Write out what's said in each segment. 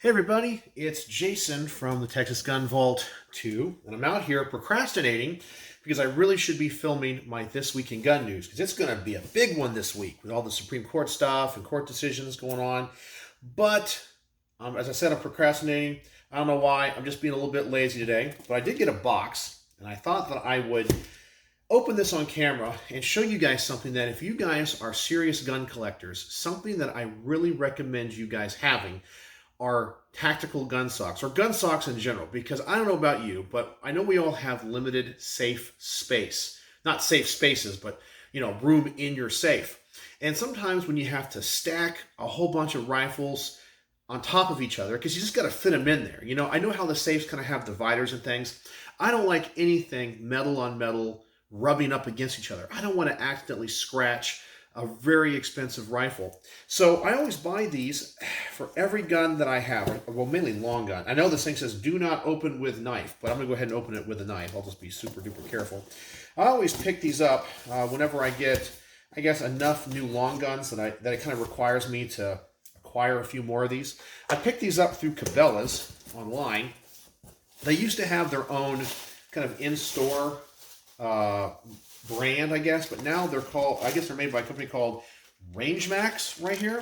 Hey everybody, it's Jason from the Texas Gun Vault 2, and I'm out here procrastinating because I really should be filming my This Week in Gun News, because it's going to be a big one this week with all the Supreme Court stuff and court decisions going on. But, as I said, I'm procrastinating. I don't know why, I'm just being a little bit lazy today, but I did get a box, and I thought that I would open this on camera and show you guys something that if you guys are serious gun collectors, something that I really recommend you guys having are tactical gun socks, or gun socks in general, because I don't know about you, but I know we all have limited safe space. Not safe spaces, but room in your safe. And sometimes when you have to stack a whole bunch of rifles on top of each other, because you just got to fit them in there. I know how the safes kind of have dividers and things. I don't like anything metal on metal rubbing up against each other. I don't want to accidentally scratch a very expensive rifle. So I always buy these for every gun that I have. Well, mainly long gun. I know this thing says do not open with knife, but I'm going to go ahead and open it with a knife. I'll just be super duper careful. I always pick these up whenever I get, I guess, enough new long guns that it kind of requires me to acquire a few more of these. I picked these up through Cabela's online. They used to have their own kind of in-store brand, I guess, but now they're made by a company called Range Max right here,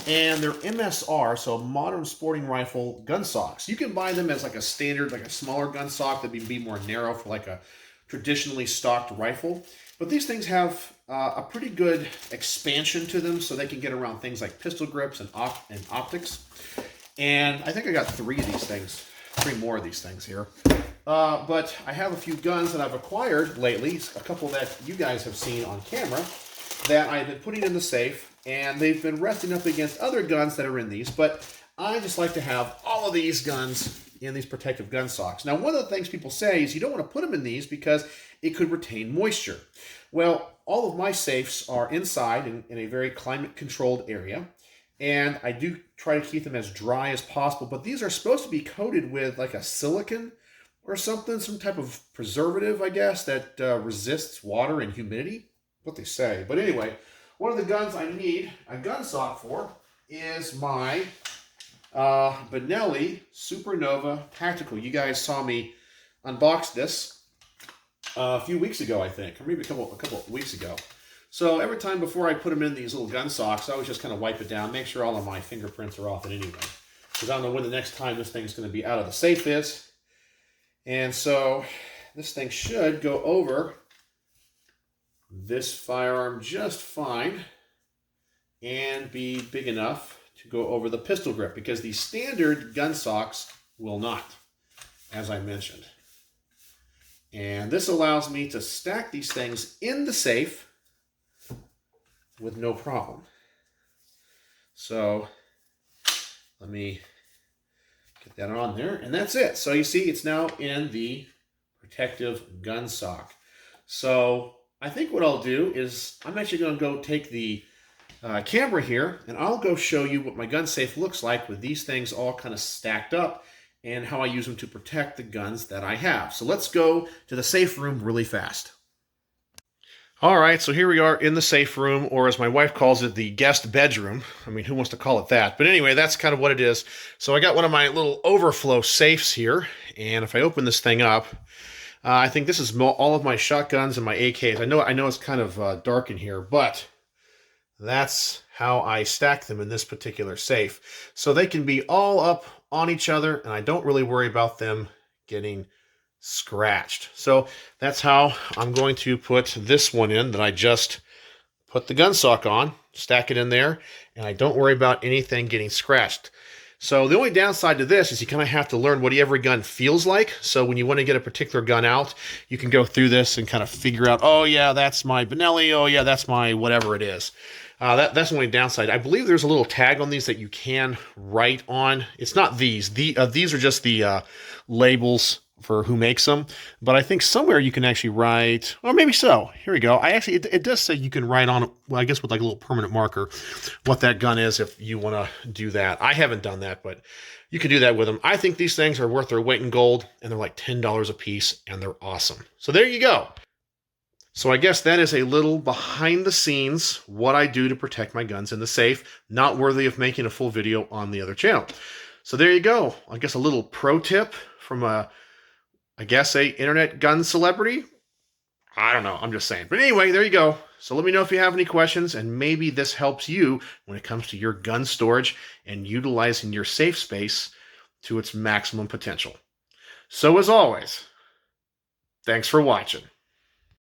and they're MSR, so modern sporting rifle gun socks. You can buy them as like a standard, like a smaller gun sock that would be more narrow for like a traditionally stocked rifle, but these things have a pretty good expansion to them, so they can get around things like pistol grips and optics. And I think I got three more of these things here. But I have a few guns that I've acquired lately, a couple that you guys have seen on camera, that I've been putting in the safe, and they've been resting up against other guns that are in these, but I just like to have all of these guns in these protective gun socks. Now, one of the things people say is you don't want to put them in these because it could retain moisture. Well, all of my safes are inside in a very climate-controlled area, and I do try to keep them as dry as possible, but these are supposed to be coated with like a silicone or something, some type of preservative, I guess, that resists water and humidity. What they say. But anyway, one of the guns I need a gun sock for is my Benelli Supernova Tactical. You guys saw me unbox this a few weeks ago, I think, or maybe a couple of weeks ago. So every time before I put them in these little gun socks, I always just kind of wipe it down, make sure all of my fingerprints are off it anyway, because I don't know when the next time this thing's going to be out of the safe is. And so this thing should go over this firearm just fine and be big enough to go over the pistol grip, because the standard gun socks will not, as I mentioned. And this allows me to stack these things in the safe with no problem. So let me get that on there, and that's it. So you see, it's now in the protective gun sock. So I think what I'll do is I'm actually going to go take the camera here, and I'll go show you what my gun safe looks like with these things all kind of stacked up and how I use them to protect the guns that I have. So let's go to the safe room really fast. All right, so here we are in the safe room, or as my wife calls it, the guest bedroom. I mean, who wants to call it that? But anyway, that's kind of what it is. So I got one of my little overflow safes here, and if I open this thing up, I think this is all of my shotguns and my AKs. I know it's kind of dark in here, but that's how I stack them in this particular safe. So they can be all up on each other, and I don't really worry about them getting scratched. So that's how I'm going to put this one in that I just put the gun sock on, stack it in there, and I don't worry about anything getting scratched. So the only downside to this is you kind of have to learn what every gun feels like. So when you want to get a particular gun out, you can go through this and kind of figure out, oh yeah, that's my Benelli, oh yeah, that's my whatever it is. That's the only downside. I believe there's a little tag on these that you can write on. It's not these. These are just the labels for who makes them, but I think somewhere you can actually write, or maybe so. Here we go. It does say you can write on, well, I guess with like a little permanent marker, what that gun is if you want to do that. I haven't done that, but you can do that with them. I think these things are worth their weight in gold, and they're like $10 a piece, and they're awesome. So there you go. So I guess that is a little behind the scenes what I do to protect my guns in the safe. Not worthy of making a full video on the other channel. So there you go. I guess a little pro tip from a internet gun celebrity. I don't know. I'm just saying. But anyway, there you go. So let me know if you have any questions, and maybe this helps you when it comes to your gun storage and utilizing your safe space to its maximum potential. So as always, thanks for watching.